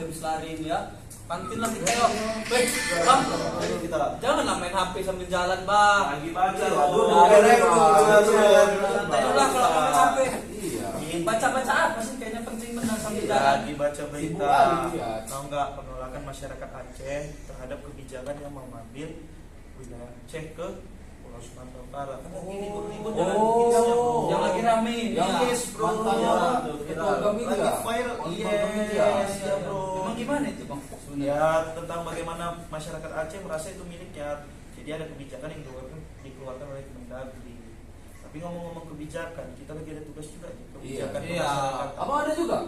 habis lari ini ya. Kantin lah kita yuk. Weh, bang, janganlah main HP sambil jalan bang. Pagi-pagi Santai dulu lah kalau main HP. Baca-baca apa sih kayaknya penting benar sambil jalan. lagi baca berita. Tahu nggak penolakan masyarakat Aceh terhadap kebijakan yang mengambil wilayah Aceh ke Pulau Sumatera Utara. Kan lagi ribut-ribut Yang lagi rame. Yes bro. Lagi viral. Yes ya bro. Emang gimana itu bang? Ya tentang bagaimana masyarakat Aceh merasa itu miliknya. Jadi ada kebijakan yang dikeluarkan oleh Kemendagri. Tapi ngomong-ngomong kebijakan, kita lagi ada tugas juga nih, kebijakan masyarakat. Apa ada juga?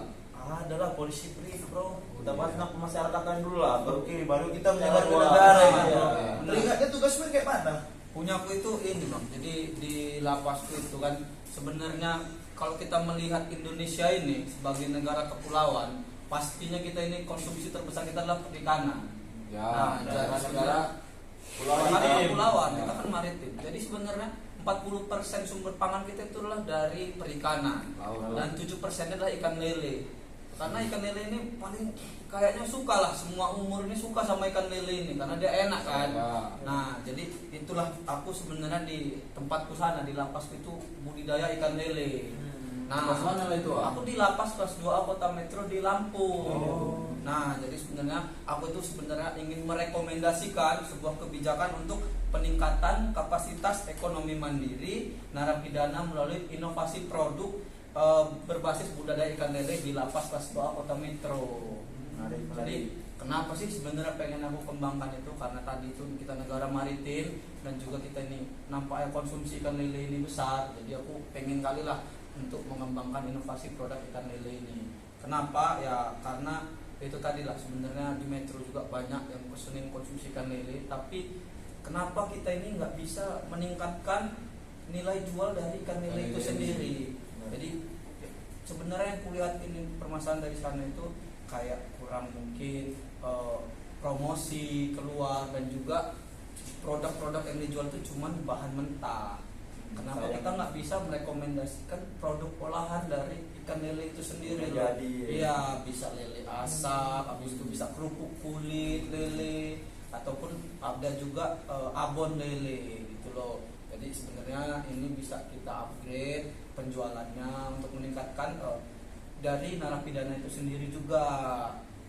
Adalah polisi brief bro. Kita bahas tentang pemasyarakatan dulu lah. Baru kita menjaga Wah, negara iya. ini. Benar. Teringatnya tugasnya kayak mana? Punya aku itu ini bang. Jadi di lapasku itu kan sebenarnya kalau kita melihat Indonesia ini sebagai negara kepulauan, pastinya kita ini konsumsi terbesar kita adalah perikanan. Ya, negara-negara Kepulauan, kita kan maritim. Jadi sebenarnya 40% sumber pangan kita itu adalah dari perikanan. Dan 7% adalah ikan lele. Karena ikan lele ini paling kayaknya suka lah, semua umur ini suka sama ikan lele ini karena dia enak kan. Nah, jadi itulah aku sebenarnya di tempatku sana di lapasku itu budidaya ikan lele. Nah, mana itu? aku di lapas kelas 2 Kota Metro di Lampung. Nah, jadi sebenarnya aku itu sebenarnya ingin merekomendasikan sebuah kebijakan untuk peningkatan kapasitas ekonomi mandiri narapidana melalui inovasi produk berbasis budidaya ikan lele di lapas kelas 2 Kota Metro. Jadi kenapa sih sebenarnya pengen aku kembangkan itu karena tadi itu kita negara maritim dan juga kita ini nampaknya konsumsi ikan lele ini besar. Jadi aku pengen kali lah untuk mengembangkan inovasi produk ikan lele ini. Kenapa? Ya karena itu tadi lah sebenarnya di Metro juga banyak yang pesenin konsumsi ikan lele, tapi kenapa kita ini nggak bisa meningkatkan nilai jual dari ikan lele itu sendiri? Jadi sebenarnya yang kulihat ini permasalahan dari sana itu kayak kurang mungkin promosi keluar dan juga produk-produk yang dijual itu cuma bahan mentah. Kenapa kita nggak bisa merekomendasikan produk olahan dari ikan lele itu sendiri? Iya, bisa lele asap, habis itu bisa kerupuk kulit lele, ataupun ada juga abon lele gitu loh. Jadi sebenarnya ini bisa kita upgrade penjualannya untuk meningkatkan dari narapidana itu sendiri juga.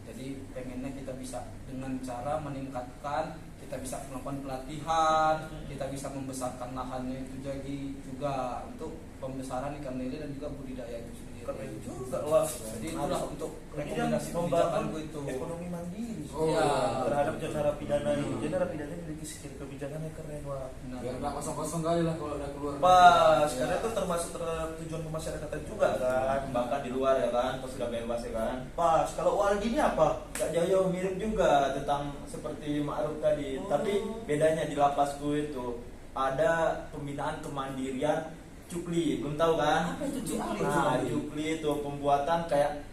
Jadi pengennya kita bisa dengan cara meningkatkan, kita bisa melakukan pelatihan, kita bisa membesarkan lahannya itu jadi juga untuk pembesaran ikan lele dan juga budidaya itu sendiri. Keren juga lah. Jadi itulah untuk rekomendasi rekomendasi kebijakanku membangun itu. ekonomi mandiri Iya. terhadap narapidana ini. Jadi narapidana memiliki skill kebijakannya keren wah. Biar nggak kosong-kosong kali lah kalau udah keluar. Pas, karena itu termasuk tujuan pemasyarakatan juga kan. Bahkan di luar ya kan, pas sudah bebas ya kan. Pas, kalau Waldi ini apa? Gak jauh-jauh mirip juga tentang seperti Ma'ruf tadi. Tapi bedanya di lapasku itu ada pembinaan kemandirian cukli, belum tahu kan? Apa itu cukli? Nah, cukli itu pembuatan kayak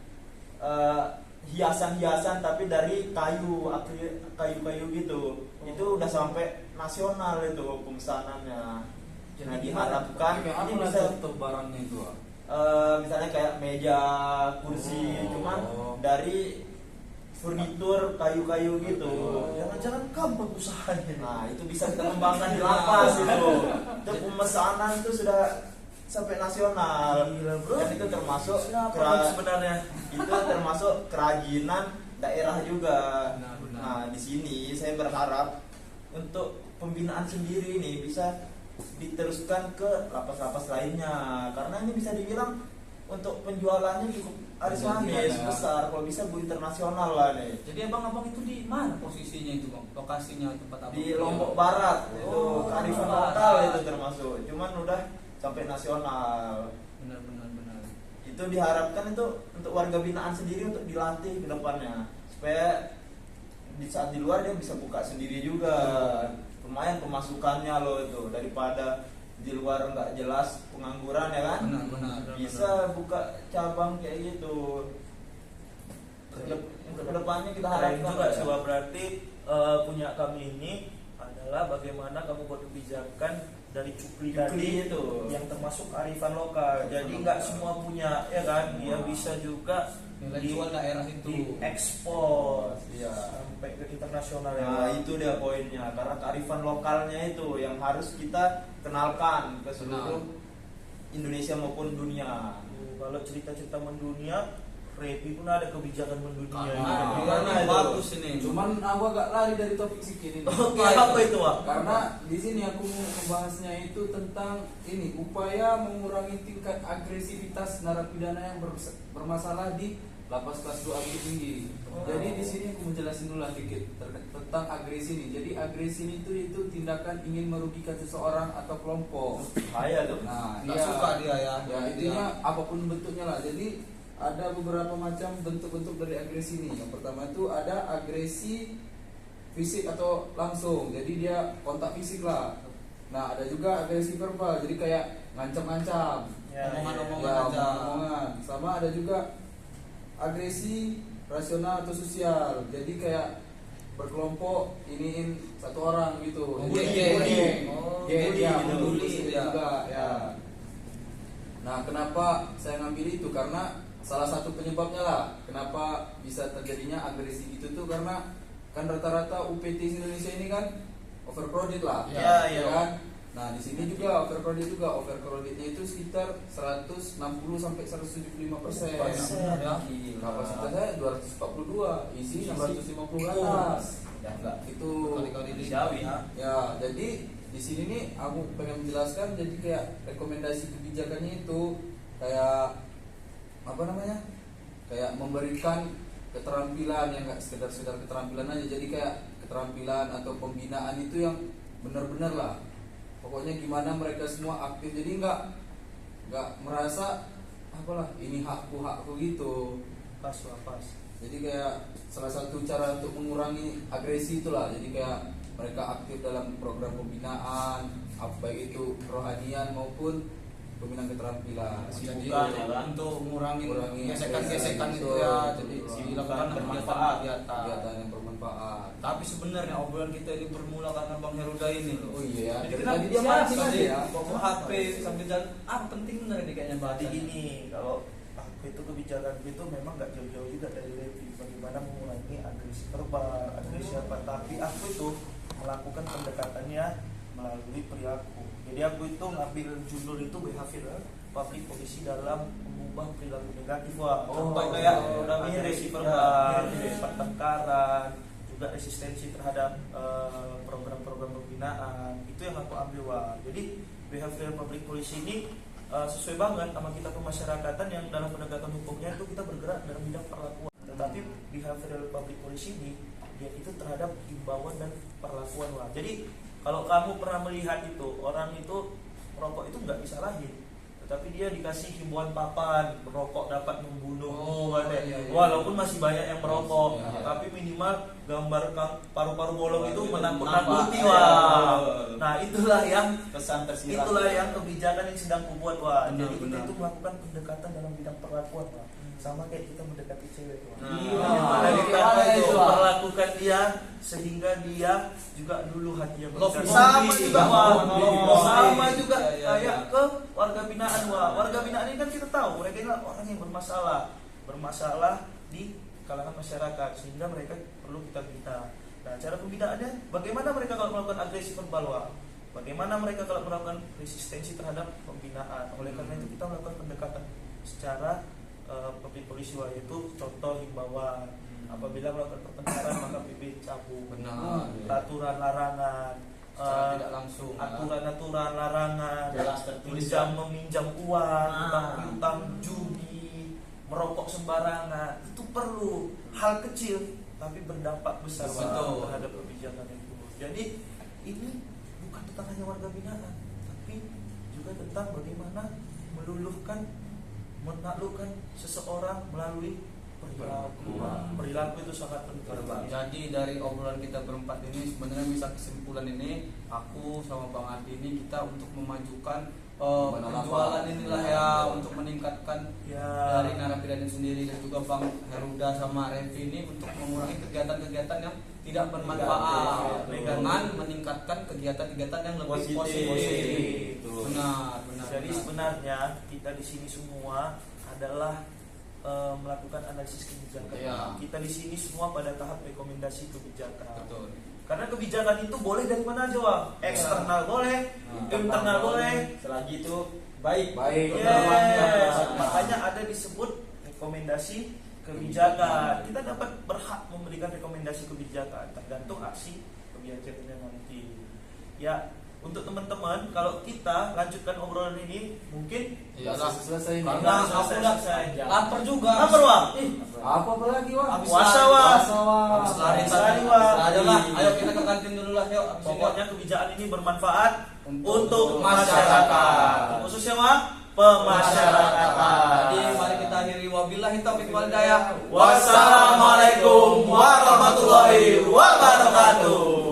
hiasan-hiasan tapi dari kayu-kayu gitu. Itu udah sampai nasional itu pemesanannya. Nah, diharapkan ini bisa untuk barangnya itu. misalnya kayak meja, kursi, cuman dari furnitur kayu-kayu gitu. Jangan-jangan gampang usahanya. Nah, itu bisa kita kembangkan di lapas itu. Itu pemesanan itu sudah sampai nasional. Gila, bro. Dan itu termasuk sebenarnya itu termasuk kerajinan daerah juga. Benar. Nah, di sini saya berharap untuk pembinaan sendiri ini bisa diteruskan ke lapas-lapas lainnya karena ini bisa dibilang untuk penjualannya cukup manis besar, kalau bisa go internasional lah nih. Jadi abang-abang itu di mana posisinya itu bang? Lokasinya tempat abang? Di Lombok Barat itu kearifan lokal itu termasuk, cuman udah sampai nasional. Benar. Itu diharapkan itu untuk warga binaan sendiri untuk dilatih ke depannya supaya di saat di luar dia bisa buka sendiri juga. Lumayan pemasukannya loh itu daripada di luar nggak jelas pengangguran ya kan. Benar. Bisa buka cabang kayak gitu. Kedepannya kita keren harapkan juga ya. coba berarti punya kami ini adalah bagaimana kamu buat kebijakan dari cukli tadi itu yang termasuk kearifan lokal. Jadi nggak semua punya ya kan, dia bisa juga nilai jual daerah itu diekspor Iya. sampai ke internasional ya. Nah, itu dia poinnya. Karena kearifan lokalnya itu yang harus kita kenalkan ke seluruh Indonesia maupun dunia. Kalau cerita-cerita mendunia, Repi pun ada kebijakan mendunia. Karena itu. bagus ini. Cuman aku agak lari dari topik sikit ini. Oke, apa itu, Wak? Karena di sini aku mau membahasnya itu tentang ini upaya mengurangi tingkat agresivitas narapidana yang bermasalah di lapas kelas 2 Bukit Tinggi. Jadi di sini aku menjelasin dulu lah dikit tentang agresi ini. Jadi agresi itu tindakan ingin merugikan seseorang atau kelompok. Bahaya tuh. Nah, Nggak iya. suka dia ya. Ya intinya apapun bentuknya lah. Jadi ada beberapa macam bentuk-bentuk dari agresi ini. Yang pertama itu ada agresi fisik atau langsung. Jadi dia kontak fisik lah. Nah, ada juga agresi verbal. Jadi kayak ngancam-ngancam. Ya, Omongan-omongan Ya, aja. omongan. Sama ada juga agresi rasional atau sosial. Jadi kayak berkelompok iniin satu orang gitu. Bully. Geng. Oh, Geng, bully ya, gitu. bully Bully, ya. juga ya. Nah, kenapa saya ngambil itu? Karena salah satu penyebabnya lah kenapa bisa terjadinya agresi itu tuh karena kan rata-rata UPT Indonesia ini kan overcrowded lah. Ya, ya. Kan? Nah, di sini juga overcrowdednya itu sekitar 160 sampai 175%. Ya. Kapasitasnya 242, isi 650 ke atas. Ya enggak. Itu Kali-kali Jauh ya. ya, jadi di sini nih aku pengen menjelaskan jadi kayak rekomendasi kebijakannya itu kayak apa namanya? Kayak memberikan keterampilan yang enggak sekedar keterampilan aja. Jadi kayak keterampilan atau pembinaan itu yang benar-benar lah. Pokoknya gimana mereka semua aktif. Jadi enggak merasa apalah ini hakku gitu. Pas lah, pas. Jadi kayak salah satu cara untuk mengurangi agresi itulah. Jadi kayak mereka aktif dalam program pembinaan, baik itu rohanian maupun pembinaan keterampilan. Jadi Bukan, ya kan? untuk mengurangi Mengurangi gesekan-gesekan agresi itu itu. ya. Jadi Betul. dilakukan Bermanfaat. Kegiatan yang bermanfaat. Tapi sebenarnya obrolan kita ini bermula karena Bang Heruda ini loh. Oh iya, Jadi dari kenapa tadi dia siapa mancing aja sih ya. bawa HP sambil jalan? Penting bener ini kayaknya Jadi bahasannya. gini, kalau aku itu kebijakan itu memang nggak jauh-jauh juga dari Repi. Bagaimana mengurangi agresi verbal, agresi apa? Tapi aku itu melakukan pendekatannya melalui perilaku. Jadi aku itu ngambil judul itu behavioral public policy dalam mengubah perilaku negatif. Wah, contoh kayak namanya agresi verbal, pertengkaran, juga resistensi terhadap program-program pembinaan. Itu yang aku ambil. Wah, jadi behavioral public policy ini sesuai banget sama kita pemasyarakatan yang dalam penegakan hukumnya itu kita bergerak dalam bidang perlakuan. Tetapi behavioral public policy ini dia itu terhadap himbauan dan perlakuan. Wah, jadi kalau kamu pernah melihat itu orang itu merokok itu nggak disalahin, tetapi dia dikasih himbauan papan merokok dapat membunuh. Iya. Walaupun masih banyak yang merokok, Iya. tapi minimal gambar paru-paru bolong itu Itu menakut-nakuti. nampak. Wah, Iya. nah itulah yang Pesan tersirat. itulah yang kebijakan yang sedang kubuat. Wah, Benar, jadi kita benar. itu melakukan pendekatan dalam bidang perlakuan. Wah, sama kayak kita mendekati cewek. Wah. Nah, Bagaimana iya, kita iya, itu itu, Wah. memperlakukan dia sehingga dia juga dulu hatinya Love bergerak. bombing. Sama juga, Wah. Love bombing. Sama juga Iya, iya, kayak iya. ke warga binaan. Wah, warga binaan ini kan kita tahu mereka ini orang yang bermasalah di kalangan masyarakat sehingga mereka perlu kita bina. Nah, cara pembinaannya bagaimana mereka kalau melakukan agresi verbal? Wah, bagaimana mereka kalau melakukan resistensi terhadap pembinaan? Oleh karena itu kita melakukan pendekatan secara public policy, yaitu contoh himbauan. Apabila melakukan pertengkaran maka PP cabut. Benar. Aturan larangan, Secara tidak langsung. aturan-aturan larangan, Jelas tertulis. meminjam uang, Nah. utang judi, merokok sembarangan, itu perlu hal kecil tapi berdampak besar Betul. terhadap kebijakan itu. Jadi ini bukan tentang hanya warga binaan, tapi juga tentang bagaimana meluluhkan, menaklukkan seseorang melalui perilaku. Perilaku itu sangat penting. Jadi dari obrolan kita berempat ini sebenarnya bisa kesimpulan ini aku sama Bang Adi ini kita untuk memajukan penjualan inilah ya untuk meningkatkan Ya. dari narapidana sendiri dan juga Bang Heruda sama Revi ini untuk mengurangi kegiatan-kegiatan yang tidak bermanfaat Negatif. dengan meningkatkan kegiatan-kegiatan yang lebih Positif. positif. Benar. Jadi benar. sebenarnya kita di sini semua adalah melakukan analisis kebijakan. Iya. Kita di sini semua pada tahap rekomendasi kebijakan. Betul. Karena kebijakan itu boleh dari mana aja, Wak? Eksternal boleh, internal boleh. Selagi itu baik. Baik. Yes. Makanya ada disebut rekomendasi kebijakan. Kita dapat berhak memberikan rekomendasi kebijakan tergantung aksi kebijakannya nanti. Ya, untuk teman-teman, kalau kita lanjutkan obrolan ini, mungkin Iyalah. Selesai ini. Karena aku udah selesai. lapar juga. Lapar, Wak? Apa lagi, Wak? Habis Puasa, lari, Wak. Puasa, Wak. Habis lari Habis tadi. lari, Wak. Ayolah, ayo kita ke kantin dulu lah, yuk. Habis ini. Pokoknya kebijakan ini bermanfaat Untuk untuk masyarakat. masyarakat. Khususnya, Wak, pemasyarakatan. Jadi mari kita akhiri, wabillahi taufiq wal hidayah. Wassalamualaikum warahmatullahi wabarakatuh.